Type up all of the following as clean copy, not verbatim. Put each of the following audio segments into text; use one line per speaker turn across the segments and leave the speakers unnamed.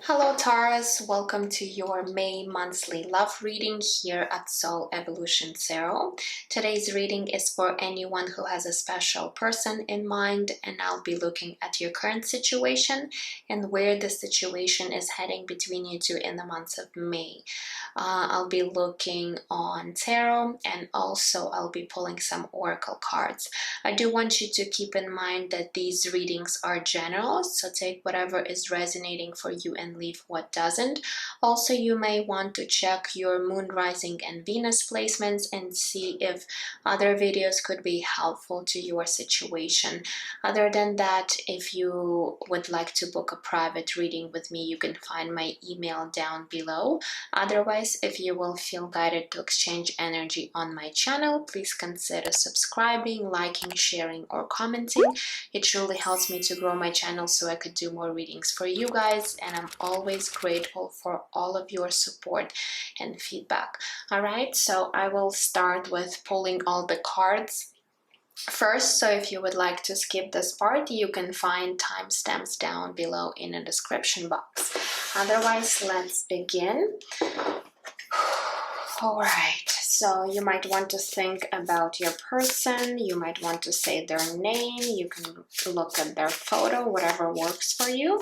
Hello Taurus, welcome to your May monthly love reading here at Soul Evolution Tarot. Today's reading is for anyone who has a special person in mind, and I'll be looking at your current situation and where the situation is heading between you two in the month of May. I'll be looking on tarot, and also I'll be pulling some oracle cards. I do want you to keep in mind that these readings are general, so take whatever is resonating for you and leave what doesn't. Also, you may want to check your moon, rising, and Venus placements and see if other videos could be helpful to your situation. Other than that, if you would like to book a private reading with me, you can find my email down below. Otherwise, if you will feel guided to exchange energy on my channel, please consider subscribing, liking, sharing, or commenting. It truly helps me to grow my channel so I could do more readings for you guys, and I'm always grateful for all of your support and feedback. Alright, so I will start with pulling all the cards first, so if you would like to skip this part, you can find timestamps down below in the description box. Otherwise, let's begin. Alright, so you might want to think about your person, you might want to say their name, you can look at their photo, whatever works for you.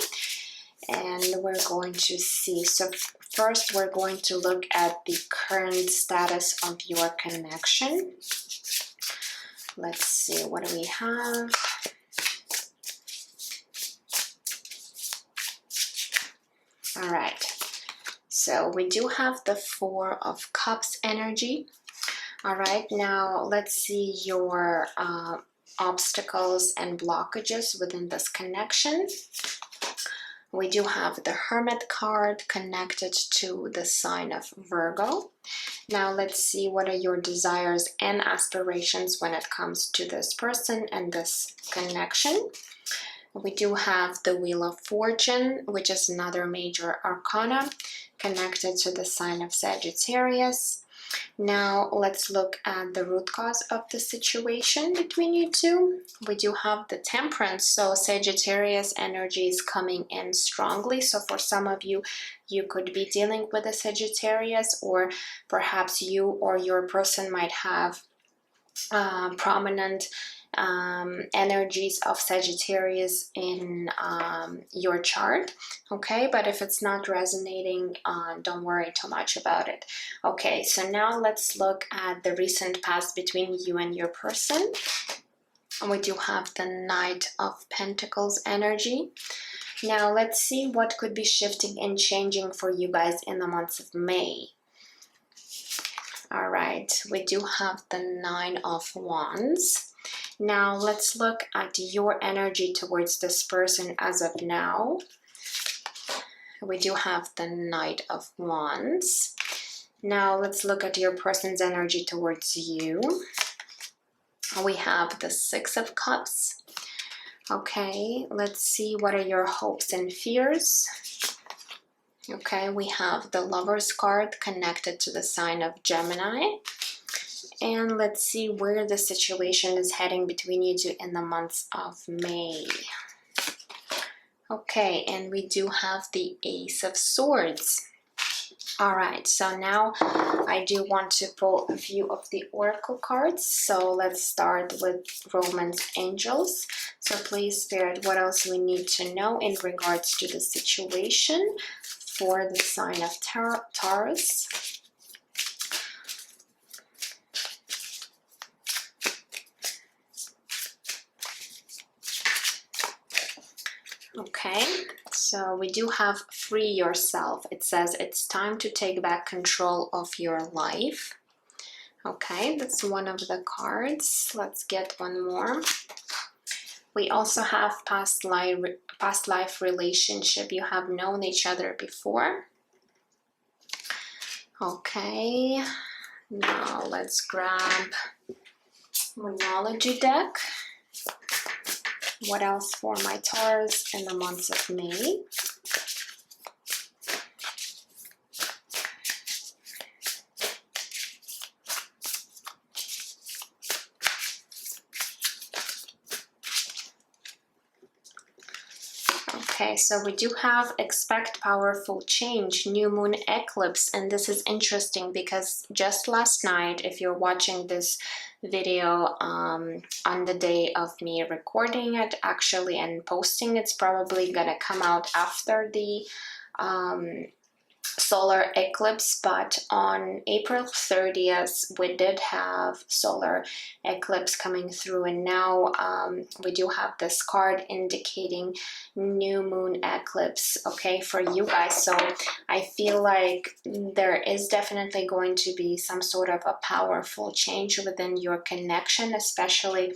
And we're going to see. So first we're going to look at the current status of your connection. Let's see, what do we have? All right, so we do have the Four of Cups energy. All right, now let's see your obstacles and blockages within this connection. We do have the Hermit card connected to the sign of Virgo. Now let's see what are your desires and aspirations when it comes to this person and this connection. We do have the Wheel of Fortune, which is another major arcana connected to the sign of Sagittarius. Now let's look at the root cause of the situation between you two. We do have the Temperance, so Sagittarius energy is coming in strongly. So for some of you, you could be dealing with a Sagittarius, or perhaps you or your person might have prominent energies of Sagittarius in your chart. Okay, but if it's not resonating, don't worry too much about it. Okay, so now let's look at the recent past between you and your person. We do have the Knight of Pentacles energy. Now let's see what could be shifting and changing for you guys in the month of May. All right, we do have the Nine of Wands. Now let's look at your energy towards this person as of now. We do have the Knight of Wands. Now let's look at your person's energy towards you. We have the Six of Cups. Okay, let's see what are your hopes and fears. Okay, we have the Lovers card connected to the sign of Gemini. And let's see where the situation is heading between you two in the months of May. Okay, and we do have the Ace of Swords. All right, so now I do want to pull a few of the oracle cards. So let's start with Romance Angels. So please, Spirit, what else we need to know in regards to the situation for the sign of Taurus? Okay, so we do have Free Yourself. It says it's time to take back control of your life. Okay, that's one of the cards. Let's get one more. We also have past life relationship. You have known each other before. Okay, now let's grab Moonology deck. What else for my Taurus in the months of May? Okay, so we do have expect powerful change, new moon eclipse, and this is interesting because just last night, if you're watching this video on the day of me recording it actually and posting, it's probably gonna come out after the solar eclipse, but on April 30th we did have solar eclipse coming through, and now we do have this card indicating new moon eclipse, okay, for you guys. So I feel like there is definitely going to be some sort of a powerful change within your connection, especially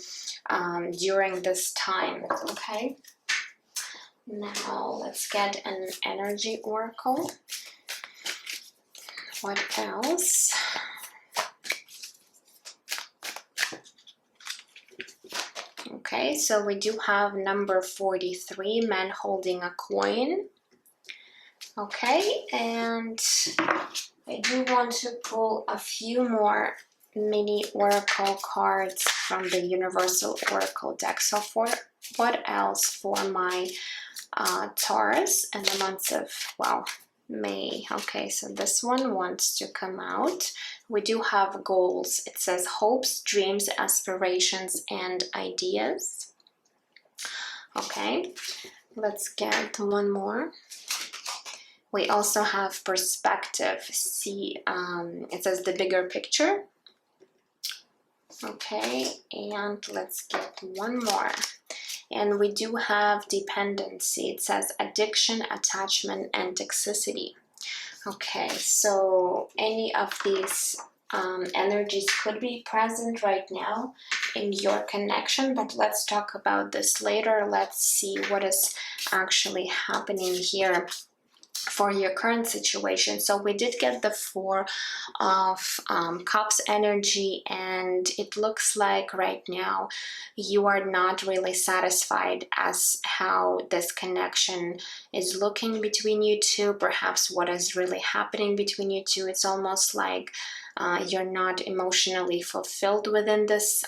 during this time, okay. Now let's get an energy oracle. What else? Okay, so we do have number 43, man holding a coin. Okay, and I do want to pull a few more mini oracle cards from the Universal Oracle deck. So for what else for my Taurus and the months of, wow, May. Okay, so this one wants to come out. We do have goals. It says hopes, dreams, aspirations, and ideas. Okay, let's get one more. We also have perspective. See, it says the bigger picture. Okay, and let's get one more. And we do have dependency. It says addiction, attachment, and toxicity. Okay, so any of these energies could be present right now in your connection, but let's talk about this later. Let's see what is actually happening here for your current situation. So we did get the Four of Cups energy, and it looks like right now you are not really satisfied as how this connection is looking between you two, perhaps what is really happening between you two. It's almost like you're not emotionally fulfilled within this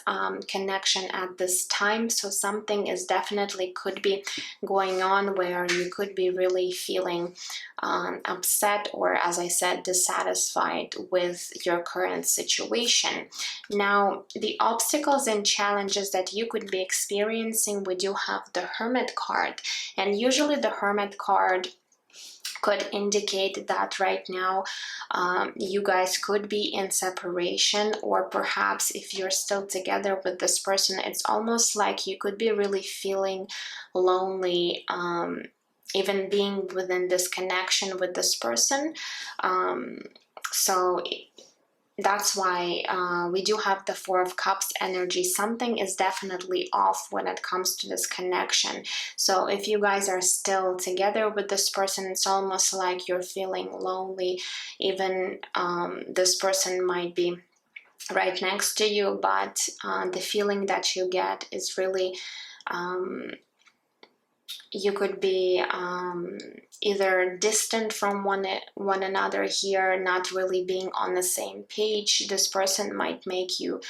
connection at this time. So something is definitely could be going on where you could be really feeling upset or, as I said, dissatisfied with your current situation. Now, the obstacles and challenges that you could be experiencing, we do have the Hermit card, and usually the Hermit card could indicate that right now you guys could be in separation, or perhaps if you're still together with this person, it's almost like you could be really feeling lonely, even being within this connection with this person. So that's why we do have the Four of Cups energy. Something is definitely off when it comes to this connection. So if you guys are still together with this person, it's almost like you're feeling lonely. Even this person might be right next to you, but the feeling that you get is really you could be either distant from one another here, not really being on the same page. This person might make you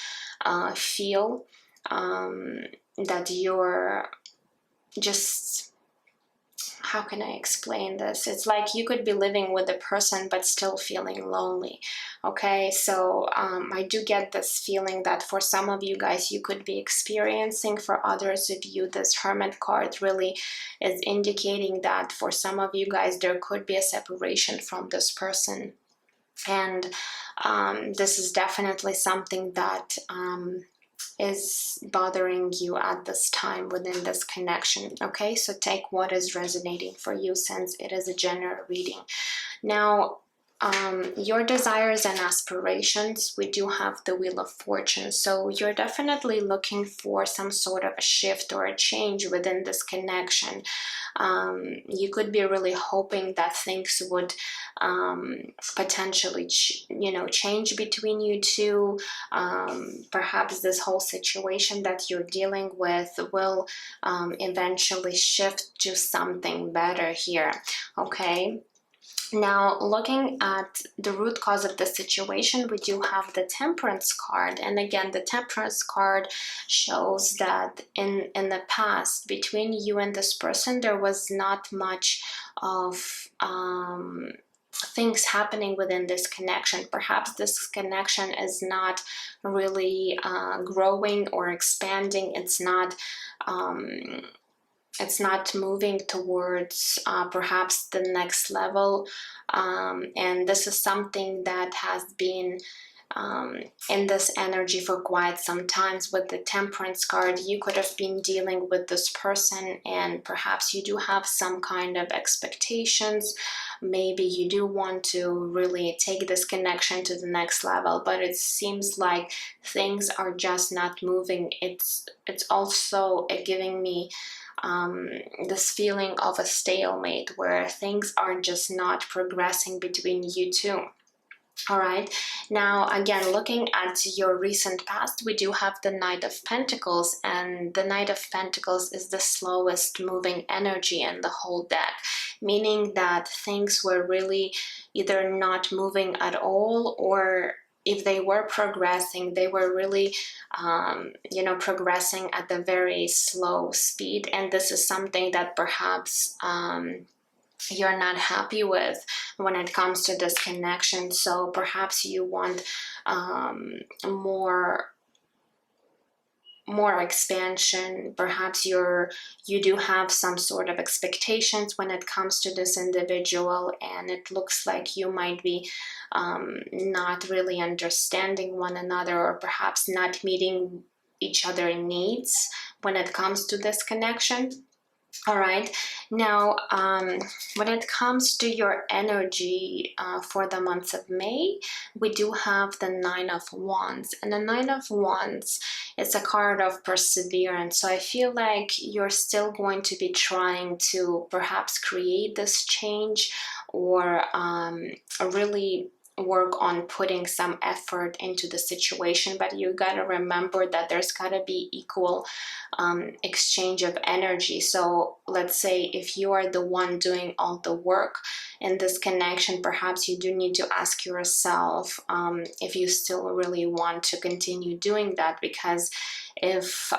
feel that you're just, how can I explain this? It's like you could be living with a person but still feeling lonely. Okay, so I do get this feeling that for some of you guys you could be experiencing. For others of you, this Hermit card really is indicating that for some of you guys there could be a separation from this person. And this is definitely something that is bothering you at this time within this connection. Okay, so take what is resonating for you, since it is a general reading. Now, your desires and aspirations, we do have the Wheel of Fortune. So you're definitely looking for some sort of a shift or a change within this connection. You could be really hoping that things would potentially change between you two. Perhaps this whole situation that you're dealing with will eventually shift to something better here. Okay, Now, looking at the root cause of the situation, we do have the Temperance card. And again, the Temperance card shows that in the past, between you and this person, there was not much of things happening within this connection. Perhaps this connection is not really growing or expanding. It's not moving towards perhaps the next level, and this is something that has been in this energy for quite some times. With the Temperance card, you could have been dealing with this person, and perhaps you do have some kind of expectations. Maybe you do want to really take this connection to the next level, but it seems like things are just not moving. It's also giving me this feeling of a stalemate where things are just not progressing between you two. All right, now again, looking at your recent past, we do have the Knight of Pentacles, and the Knight of Pentacles is the slowest moving energy in the whole deck, meaning that things were really either not moving at all, or if they were progressing, they were really, progressing at a very slow speed. And this is something that perhaps you're not happy with when it comes to this connection. So perhaps you want more expansion. Perhaps you do have some sort of expectations when it comes to this individual, and it looks like you might be not really understanding one another, or perhaps not meeting each other's needs when it comes to this connection. All right, now when it comes to your energy for the month of May, we do have the Nine of Wands, and the Nine of Wands is a card of perseverance. So I feel like you're still going to be trying to perhaps create this change, or really work on putting some effort into the situation, but you got to remember that there's got to be equal exchange of energy. So let's say if you are the one doing all the work in this connection, perhaps you do need to ask yourself if you still really want to continue doing that, because if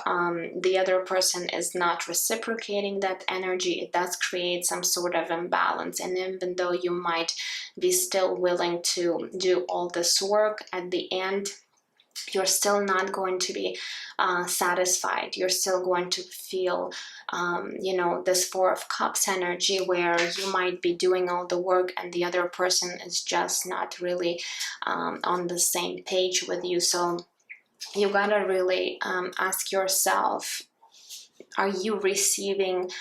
the other person is not reciprocating that energy, it does create some sort of imbalance. And even though you might be still willing to do all this work, at the end you're still not going to be satisfied. You're still going to feel this Four of Cups energy, where you might be doing all the work and the other person is just not really on the same page with you. So you gotta really ask yourself, are you receiving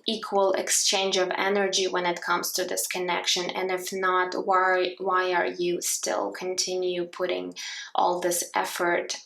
equal exchange of energy when it comes to this connection? And if not, why are you still continue putting all this effort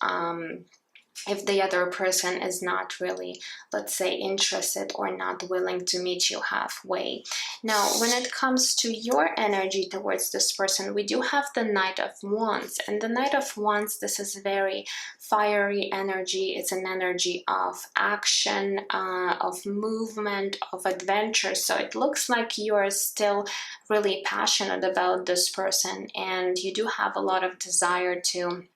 if the other person is not really, let's say, interested or not willing to meet you halfway? Now, when it comes to your energy towards this person, we do have the Knight of Wands. And the Knight of Wands, this is very fiery energy. It's an energy of action, of movement, of adventure. So it looks like you are still really passionate about this person, and you do have a lot of desire to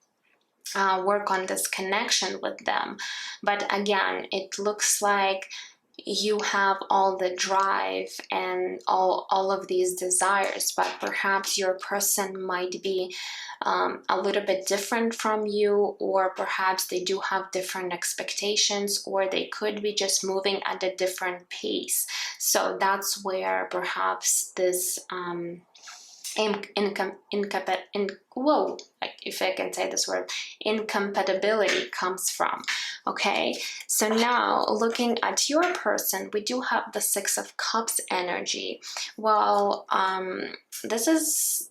work on this connection with them. But again, it looks like you have all the drive and all of these desires, but perhaps your person might be a little bit different from you, or perhaps they do have different expectations, or they could be just moving at a different pace. So that's where perhaps this if I can say this word, incompatibility comes from. Okay, so now looking at your person, we do have the Six of Cups energy. Well, this is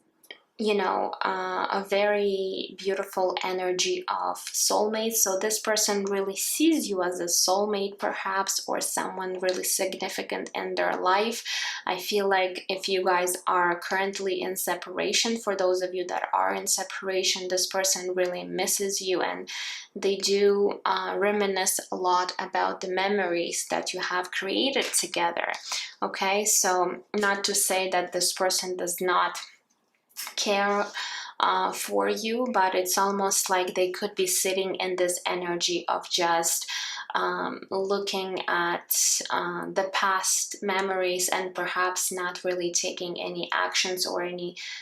you know, a very beautiful energy of soulmate. So this person really sees you as a soulmate, perhaps, or someone really significant in their life. I feel like if you guys are currently in separation, for those of you that are in separation, this person really misses you, and they do reminisce a lot about the memories that you have created together. Okay, so not to say that this person does not care for you, but it's almost like they could be sitting in this energy of just looking at the past memories and perhaps not really taking any actions or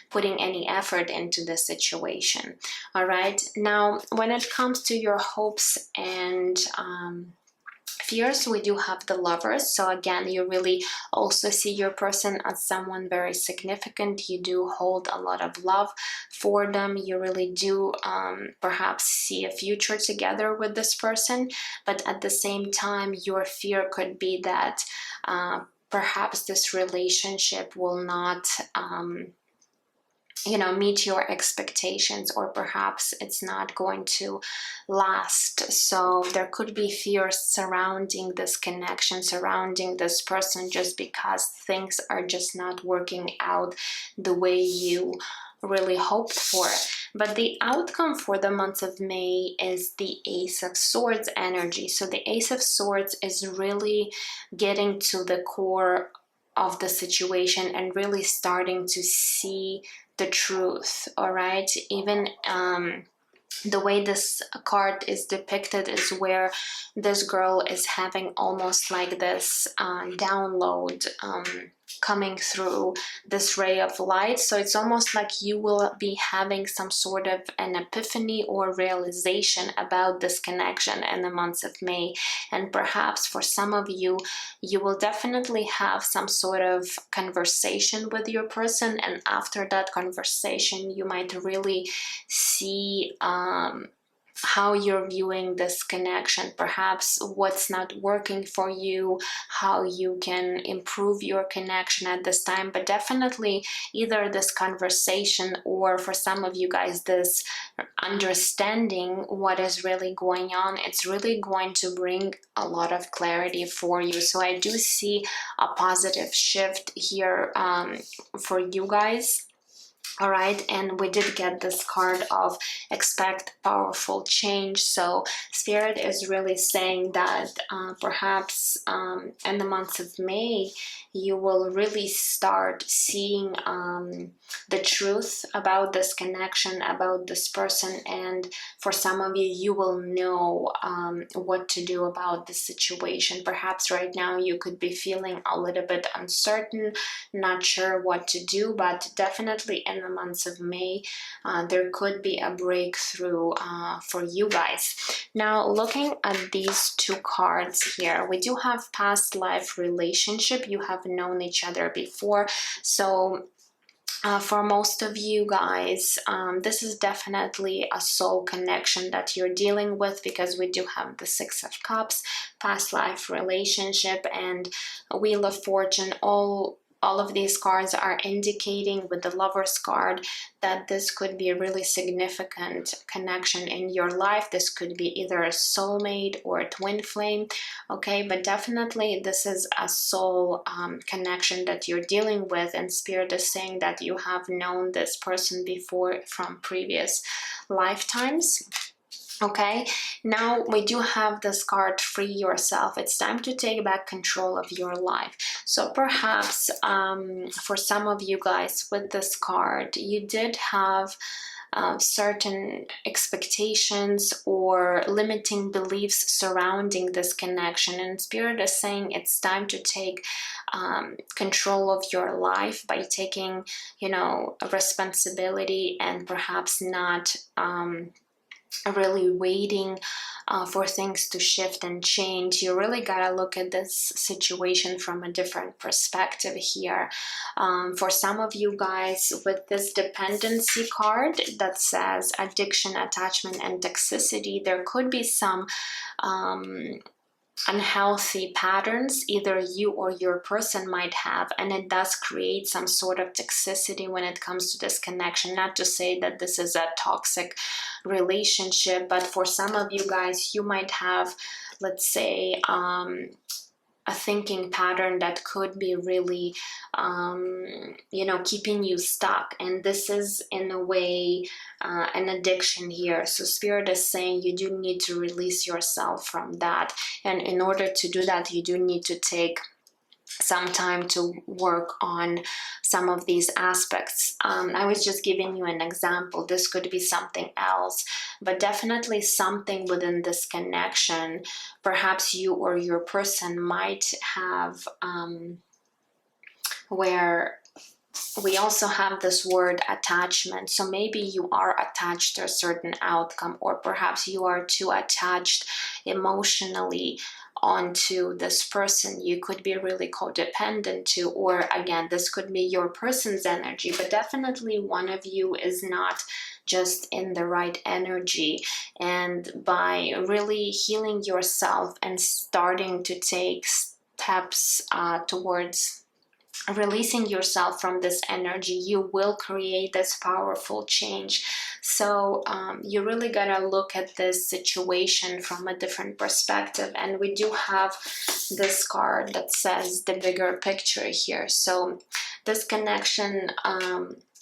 putting any effort into the situation. All right, now when it comes to your hopes and fears, we do have the Lovers. So again, you really also see your person as someone very significant. You do hold a lot of love for them. You really do perhaps see a future together with this person, but at the same time, your fear could be that perhaps this relationship will not you know, meet your expectations, or perhaps it's not going to last. So there could be fears surrounding this connection, surrounding this person, just because things are just not working out the way you really hoped for. But the outcome for the month of May is the Ace of Swords energy. So the Ace of Swords is really getting to the core of the situation and really starting to see the truth. All right, even the way this card is depicted is where this girl is having almost like this download coming through this ray of light. So it's almost like you will be having some sort of an epiphany or realization about this connection in the months of May. And perhaps for some of you, you will definitely have some sort of conversation with your person, and after that conversation you might really see how you're viewing this connection, perhaps what's not working for you, how you can improve your connection at this time. But definitely either this conversation, or for some of you guys, this understanding what is really going on, it's really going to bring a lot of clarity for you. So I do see a positive shift here for you guys. All right, and we did get this card of expect powerful change. So Spirit is really saying that perhaps in the month of May, you will really start seeing the truth about this connection, about this person. And for some of you, you will know what to do about the situation. Perhaps right now you could be feeling a little bit uncertain, not sure what to do, but definitely in the months of May, there could be a breakthrough for you guys. Now, looking at these two cards here, we do have past life relationship. You have known each other before. So for most of you guys, this is definitely a soul connection that you're dealing with, because we do have the Six of Cups, past life relationship, and Wheel of Fortune. All of these cards are indicating, with the Lover's card, that this could be a really significant connection in your life. This could be either a soulmate or a twin flame, okay? But definitely this is a soul connection that you're dealing with, and Spirit is saying that you have known this person before from previous lifetimes. Okay, now we do have this card, Free Yourself. It's time to take back control of your life. So perhaps for some of you guys with this card, you did have certain expectations or limiting beliefs surrounding this connection, and Spirit is saying it's time to take control of your life by taking, you know, a responsibility, and perhaps not really waiting for things to shift and change. You really gotta look at this situation from a different perspective here. For some of you guys with this dependency card that says addiction, attachment, and toxicity, there could be some unhealthy patterns either you or your person might have, and it does create some sort of toxicity when it comes to this connection. Not to say that this is a toxic relationship, but for some of you guys, you might have, let's say, a thinking pattern that could be really, you know, keeping you stuck. And this is in a way an addiction here. So Spirit is saying you do need to release yourself from that. And in order to do that, you do need to take some time to work on some of these aspects. I was just giving you an example. This could be something else, but definitely something within this connection. Perhaps you or your person might have where we also have this word attachment. So maybe you are attached to a certain outcome, or perhaps you are too attached emotionally onto this person. You could be really codependent to, or again, this could be your person's energy, but definitely one of you is not just in the right energy. And by really healing yourself and starting to take steps towards releasing yourself from this energy, you will create this powerful change. So you really gotta look at this situation from a different perspective. And we do have this card that says the bigger picture here. So this connection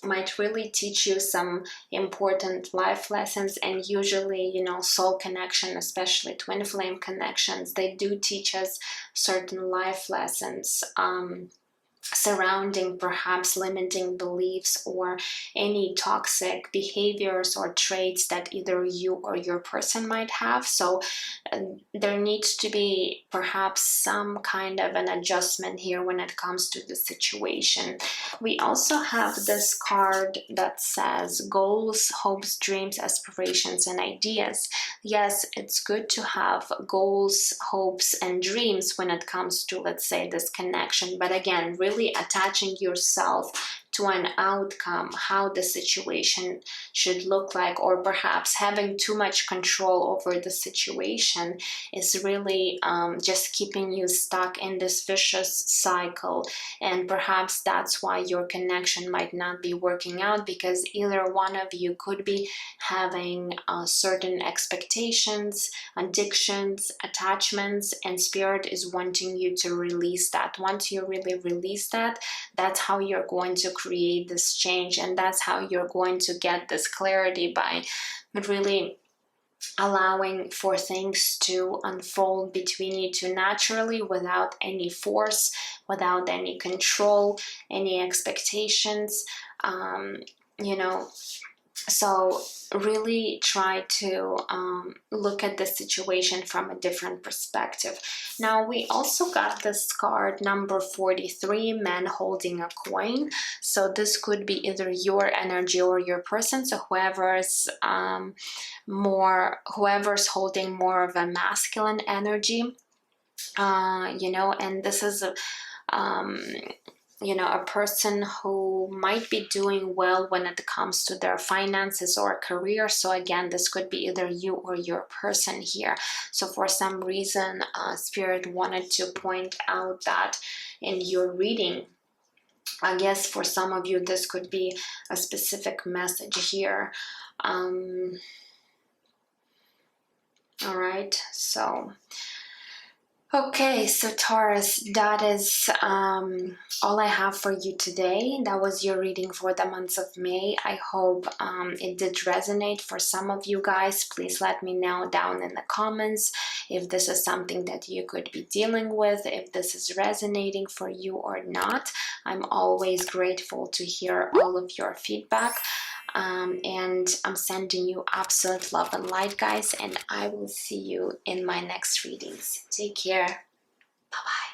might really teach you some important life lessons. And usually, you know, soul connection, especially twin flame connections, they do teach us certain life lessons surrounding perhaps limiting beliefs or any toxic behaviors or traits that either you or your person might have. So there needs to be perhaps some kind of an adjustment here when it comes to the situation. We also have this card that says goals, hopes, dreams, aspirations, and ideas. Yes, it's good to have goals, hopes, and dreams when it comes to, let's say, this connection. But again, really attaching yourself to an outcome, how the situation should look like, or perhaps having too much control over the situation is really just keeping you stuck in this vicious cycle. And perhaps that's why your connection might not be working out, because either one of you could be having certain expectations, addictions, attachments, and Spirit is wanting you to release that. Once you really release that, that's how you're going to create this change, and that's how you're going to get this clarity, by really allowing for things to unfold between you two naturally, without any force, without any control, any expectations, you know. So really try to look at the situation from a different perspective. Now we also got this card number 43, man holding a coin. So this could be either your energy or your person. So whoever's holding more of a masculine energy, you know, and this is you know, a person who might be doing well when it comes to their finances or career. So again, this could be either you or your person here. So for some reason, Spirit wanted to point out that in your reading. I guess for some of you, this could be a specific message here. All right, so okay, so Taurus, that is all I have for you today. That was your reading for the month of May. I hope it did resonate for some of you guys. Please let me know down in the comments if this is something that you could be dealing with, if this is resonating for you or not. I'm always grateful to hear all of your feedback. And I'm sending you absolute love and light, guys, and I will see you in my next readings. Take care. Bye-bye.